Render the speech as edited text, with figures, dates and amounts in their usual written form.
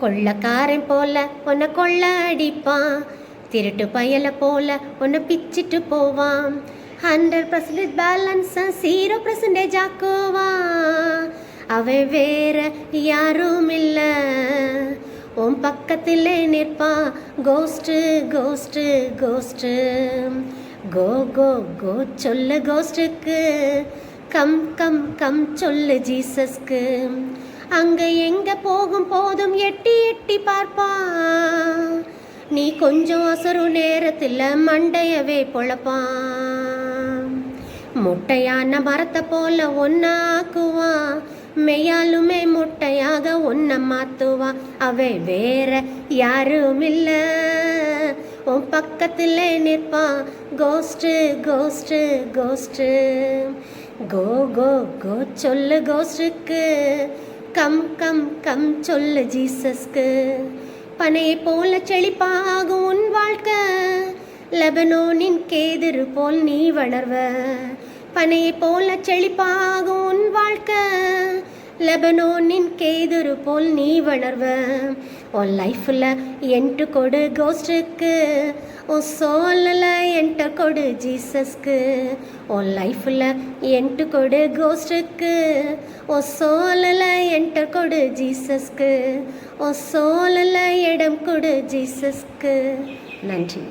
கொள்ளக்காரன் போல உன்னை கொள்ள அடிப்பான், திருட்டு பயல போல உன்னை பிச்சிட்டு போவான். 100% பேலன்ஸ் 0% ஆக்குவான். அவன் வேற யாரும் இல்ல, உன் பக்கத்திலே நிற்பான். கோஸ்ட்டு கோஸ்ட்டு கோஸ்ட்டு, கோ கோ கோ சொல்லு கோஸ்ட்டுக்கு, கம் கம் கம் சொல்லு ஜீசஸ்க்கு. அங்க எங்க போகும் போதும் எட்டி எட்டி பார்ப்பான். நீ கொஞ்சம் அசரு நேரத்தில் மண்டையவே பொழப்பான். முட்டையான மரத்தை போல ஒன்னாக்குவான், மெய்யாலுமே முட்டையாக ஒன்ன மாத்துவான். அவன் வேற யாரும் இல்ல, உன் பக்கத்திலே நிற்பான். கோஸ்ட்டு கோஸ்ட்டு கோஸ்ட்டு, கோ கோ கோ சொல்லு கோஸ்ட்டுக்கு, கம் கம் கம் சொல்லு ஜீசஸ்க்கு. பனையை போல செழிப்பாகும் உன் வாழ்க்கை, லெபனோனின் கேதுரு போல் நீ வளர்வ. பனையை போல செழிப்பாகும் உன் வாழ்க்கை, லெபனோனின் கேதுரு போல் நீ வளர்வ. உன் லைஃப்பில் என்ட்டு கொடு கோஸ்ட்டுக்கு, உன் சோலில் என்ட்ட கொடு ஜீசஸ்க்கு. உன் லைஃப்பில் என்ட்டு கொடு கோஸ்ட்டுக்கு, உன் சோலில் என்ட்ட கொடு ஜீசஸ்க்கு. உன் சோலில் இடம் கொடு ஜீசஸ்க்கு. நன்றி.